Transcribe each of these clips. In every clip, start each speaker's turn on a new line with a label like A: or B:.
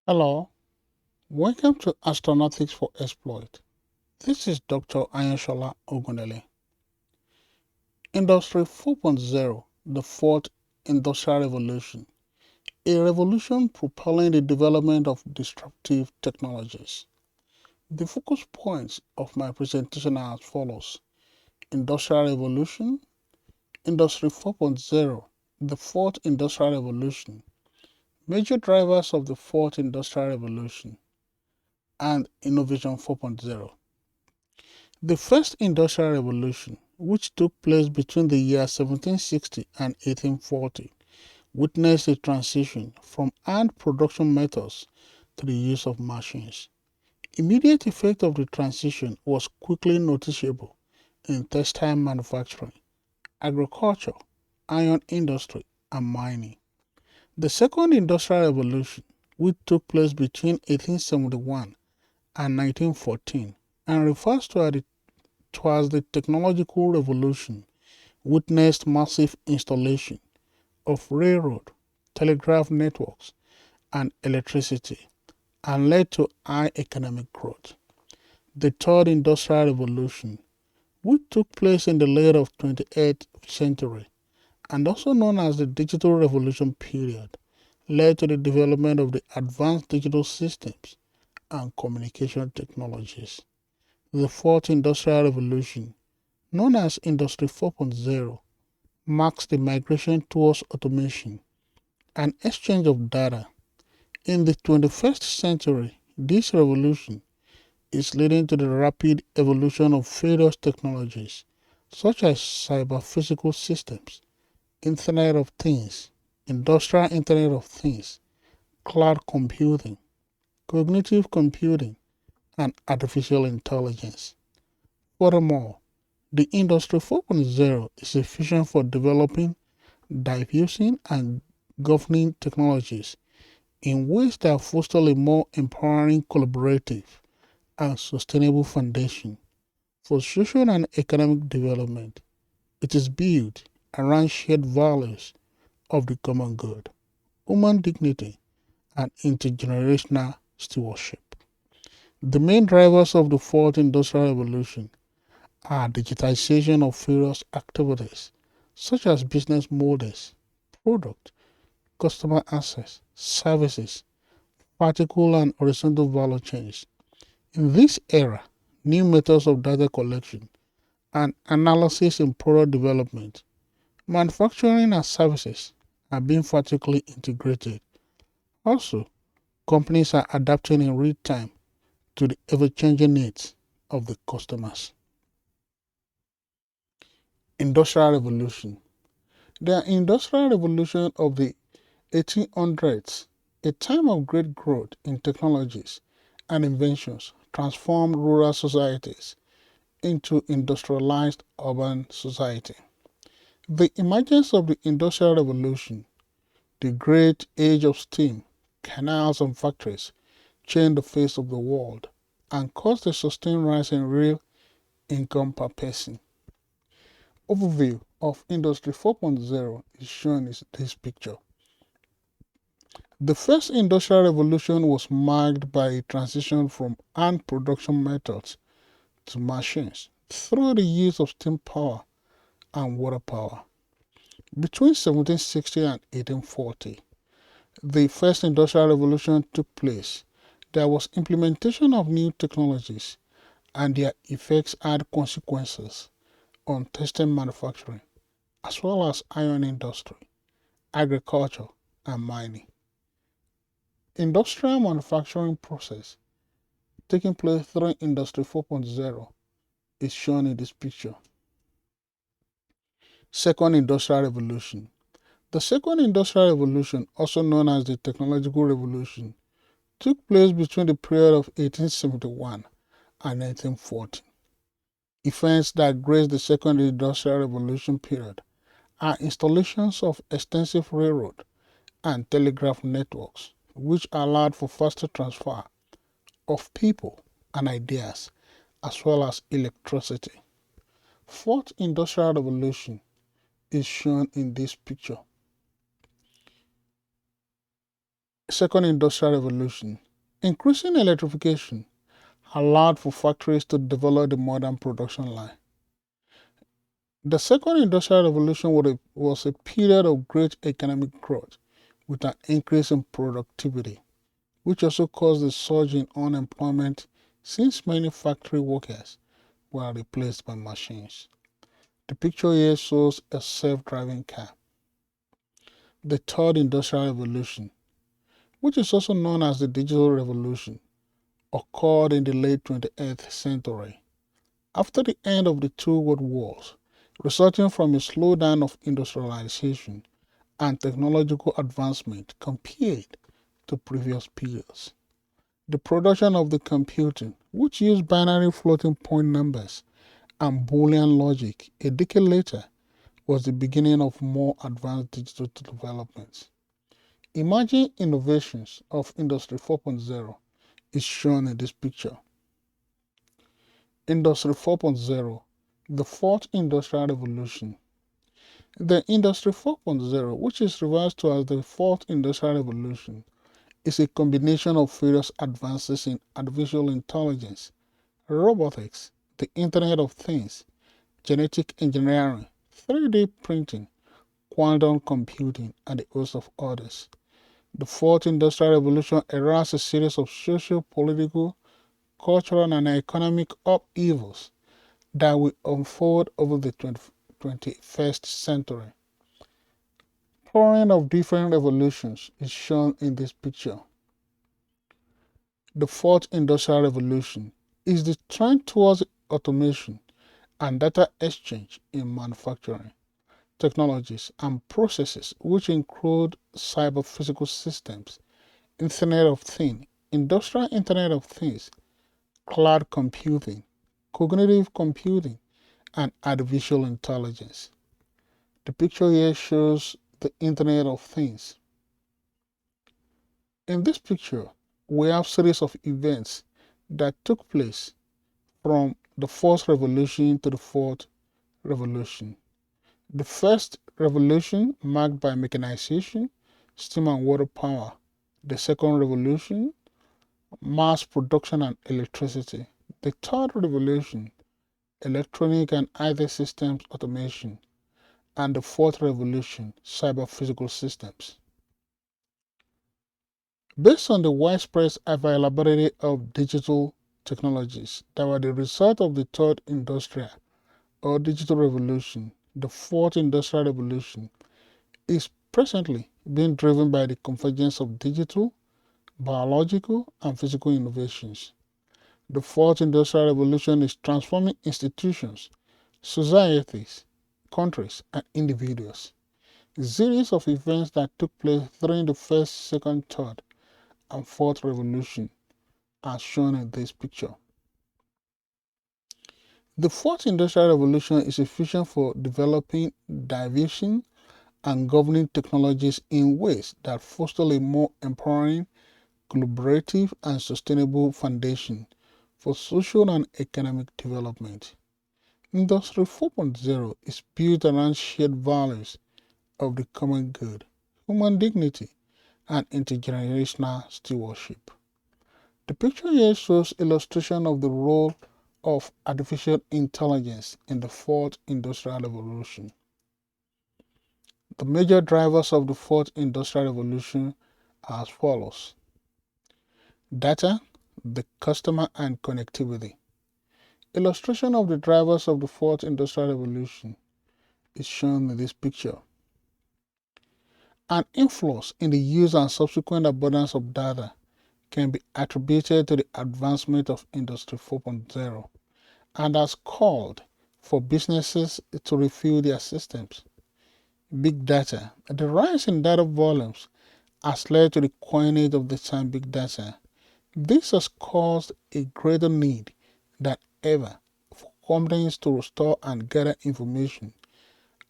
A: Hello, welcome to Astronautics for Exploit. This is Dr. Ayoshola Ogunele. Industry 4.0, the fourth industrial revolution, a revolution propelling the development of disruptive technologies. The focus points of my presentation are as follows: Industrial Revolution, Industry 4.0, the fourth industrial revolution, major drivers of the fourth industrial revolution, and Innovation 4.0. The first industrial revolution, which took place between the years 1760 and 1840, witnessed a transition from hand production methods to the use of machines. Immediate effect of the transition was quickly noticeable in textile manufacturing, agriculture, iron industry, and mining. The second industrial revolution, which took place between 1871 and 1914, and refers to as the technological revolution, witnessed massive installation of railroad, telegraph networks, and electricity, and led to high economic growth. The third industrial revolution, which took place in the late of 28th century, and also known as the digital revolution period, led to the development of the advanced digital systems and communication technologies. The fourth industrial revolution, known as Industry 4.0, marks the migration towards automation and exchange of data. In the 21st century, this revolution is leading to the rapid evolution of various technologies such as cyber-physical systems, Internet of Things, Industrial Internet of Things, cloud computing, cognitive computing, and artificial intelligence. Furthermore, the Industry 4.0 is a vision for developing, diffusing, and governing technologies in ways that foster a more empowering, collaborative, and sustainable foundation for social and economic development. It is built around shared values of the common good, human dignity, and intergenerational stewardship. The main drivers of the fourth industrial revolution are digitization of various activities such as business models, product, customer access, services, vertical and horizontal value chains. In this era, new methods of data collection and analysis in product development, manufacturing and services are being vertically integrated. Also, companies are adapting in real time to the ever-changing needs of the customers. Industrial Revolution. The Industrial Revolution of the 1800s, a time of great growth in technologies and inventions, transformed rural societies into industrialized urban society. The emergence of the Industrial Revolution, the great age of steam, canals and factories, changed the face of the world and caused a sustained rise in real income per person. Overview of Industry 4.0 is shown in this picture. The first industrial revolution was marked by a transition from hand production methods to machines through the use of steam power and water power. Between 1760 and 1840, the first industrial revolution took place. There was implementation of new technologies, and their effects had consequences on textile manufacturing, as well as iron industry, agriculture, and mining. Industrial manufacturing process taking place through Industry 4.0 is shown in this picture. Second Industrial Revolution. The Second Industrial Revolution, also known as the Technological Revolution, took place between the period of 1871 and 1940. Events that graced the Second Industrial Revolution period are installations of extensive railroad and telegraph networks, which allowed for faster transfer of people and ideas, as well as electricity. Fourth Industrial Revolution is shown in this picture. Second Industrial Revolution. Increasing electrification allowed for factories to develop the modern production line. The Second Industrial Revolution was a period of great economic growth with an increase in productivity, which also caused a surge in unemployment since many factory workers were replaced by machines. The picture here shows a self-driving car. The Third Industrial Revolution, which is also known as the Digital Revolution, occurred in the late 20th century. After the end of the two world wars, resulting from a slowdown of industrialization and technological advancement compared to previous periods. The production of the computing, which used binary floating point numbers and Boolean logic a decade later, was the beginning of more advanced digital developments. Emerging innovations of Industry 4.0 is shown in this picture. Industry 4.0, the fourth industrial revolution. The Industry 4.0, which is referred to as the fourth industrial revolution, is a combination of various advances in artificial intelligence, robotics, the Internet of Things, genetic engineering, 3D printing, quantum computing, and a host of others. The Fourth Industrial Revolution erased a series of social, political, cultural, and economic upheavals that will unfold over the 21st century. Pouring of different revolutions is shown in this picture. The Fourth Industrial Revolution is the trend towards automation and data exchange in manufacturing technologies and processes, which include cyber-physical systems, Internet of Things, Industrial Internet of Things, cloud computing, cognitive computing, and artificial intelligence. The picture here shows the Internet of Things. In this picture, we have a series of events that took place from the first revolution to the fourth revolution. The first revolution marked by mechanization, steam and water power. The second revolution, mass production and electricity. The third revolution, electronic and IT systems automation. And the fourth revolution, cyber-physical systems. Based on the widespread availability of digital technologies that were the result of the third industrial or digital revolution, the fourth industrial revolution is presently being driven by the convergence of digital, biological, and physical innovations. The fourth industrial revolution is transforming institutions, societies, countries, and individuals. A series of events that took place during the first, second, third, and fourth revolution are shown in this picture. The fourth industrial revolution is a vision for developing, diversion, and governing technologies in ways that foster a more empowering, collaborative, and sustainable foundation for social and economic development. Industry 4.0 is built around shared values of the common good, human dignity, and intergenerational stewardship. The picture here shows illustration of the role of artificial intelligence in the fourth industrial revolution. The major drivers of the fourth industrial revolution are as follows. Data, the customer, and connectivity. Illustration of the drivers of the fourth industrial revolution is shown in this picture. An influx in the use and subsequent abundance of data can be attributed to the advancement of Industry 4.0 and has called for businesses to refuel their systems. Big data. The rise in data volumes has led to the coinage of the term big data. This has caused a greater need than ever for companies to store and gather information,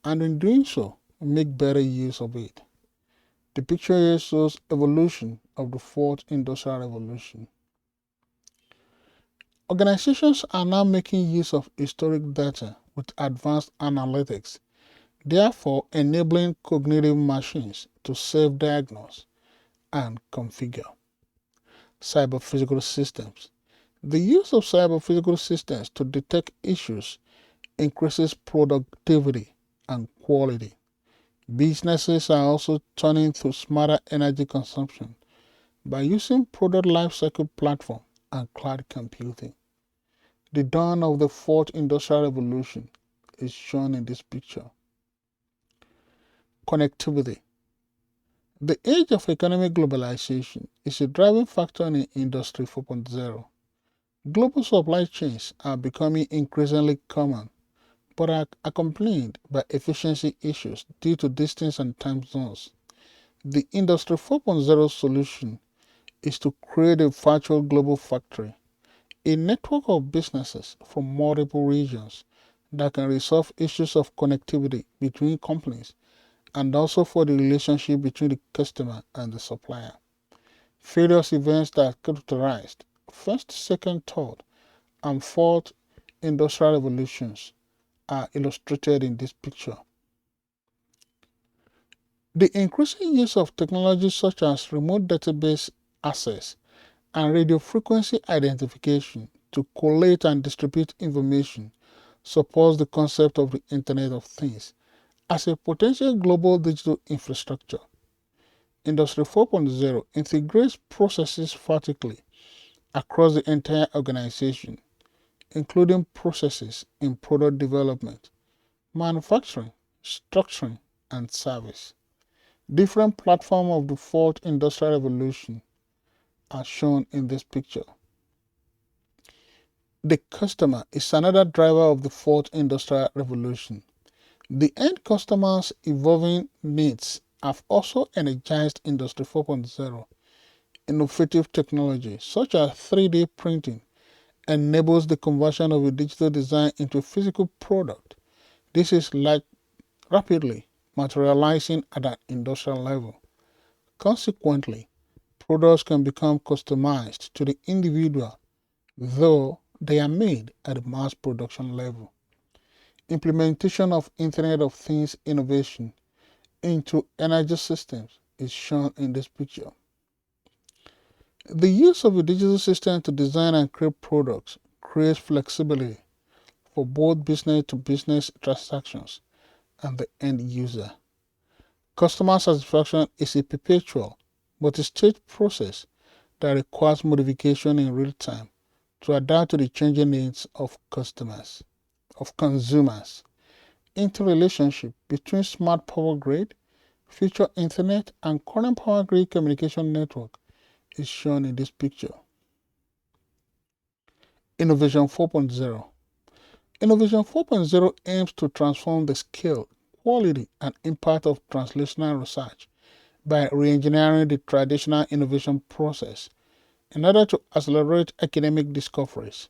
A: and in doing so, make better use of it. The picture here shows evolution of the fourth industrial revolution. Organizations are now making use of historic data with advanced analytics, therefore enabling cognitive machines to self-diagnose and configure. Cyber-physical systems. The use of cyber-physical systems to detect issues increases productivity and quality. Businesses are also turning to smarter energy consumption by using product lifecycle platform and cloud computing. The dawn of the fourth industrial revolution is shown in this picture. Connectivity. The age of economic globalization is a driving factor in Industry 4.0. Global supply chains are becoming increasingly common, but are accompanied by efficiency issues due to distance and time zones. The Industry 4.0 solution is to create a virtual global factory, a network of businesses from multiple regions that can resolve issues of connectivity between companies and also for the relationship between the customer and the supplier. Various events that characterized first, second, third, and fourth industrial revolutions are illustrated in this picture. The increasing use of technologies such as remote database access and radio frequency identification to collate and distribute information supports the concept of the Internet of Things as a potential global digital infrastructure. Industry 4.0 integrates processes vertically across the entire organization, including processes in product development, manufacturing, structuring, and service. Different platforms of the fourth industrial revolution are shown in this picture. The customer is another driver of the fourth industrial revolution. The end customer's evolving needs have also energized Industry 4.0. Innovative technology such as 3D printing enables the conversion of a digital design into a physical product. This is like rapidly materializing at an industrial level. Consequently, products can become customized to the individual, though they are made at the mass production level. Implementation of Internet of Things innovation into energy systems is shown in this picture. The use of a digital system to design and create products creates flexibility for both business-to-business transactions and the end user. Customer satisfaction is a perpetual, multi-stage process that requires modification in real time to adapt to the changing needs of consumers. Interrelationship between smart power grid, future internet, and current power grid communication network is shown in this picture. Innovation 4.0. Innovation 4.0 aims to transform the scale, quality, and impact of translational research by re-engineering the traditional innovation process in order to accelerate academic discoveries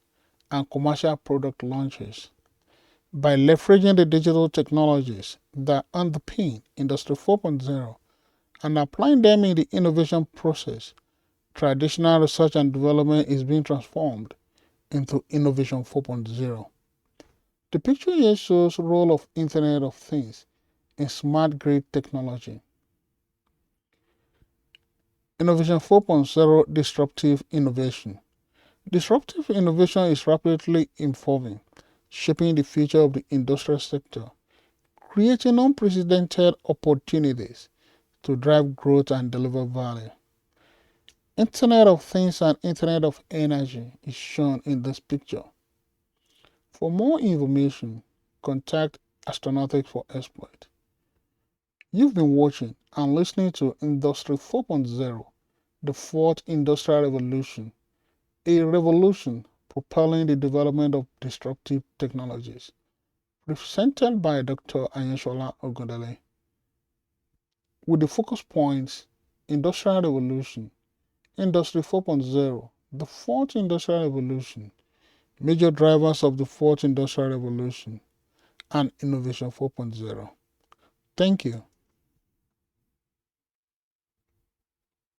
A: and commercial product launches. By leveraging the digital technologies that underpin Industry 4.0 and applying them in the innovation process, traditional research and development is being transformed into Innovation 4.0. The picture here shows the role of Internet of Things in smart grid technology. Innovation 4.0 Disruptive Innovation. Disruptive innovation is rapidly evolving, shaping the future of the industrial sector, creating unprecedented opportunities to drive growth and deliver value. Internet of Things and Internet of Energy is shown in this picture. For more information, contact Astronautics for Exploit. You've been watching and listening to Industry 4.0, the fourth industrial revolution, a revolution propelling the development of disruptive technologies, presented by Dr. Ayenshola Ogundele. With the focus points, Industrial Revolution, Industry 4.0, the fourth industrial revolution, major drivers of the fourth industrial revolution, and Innovation 4.0. Thank you.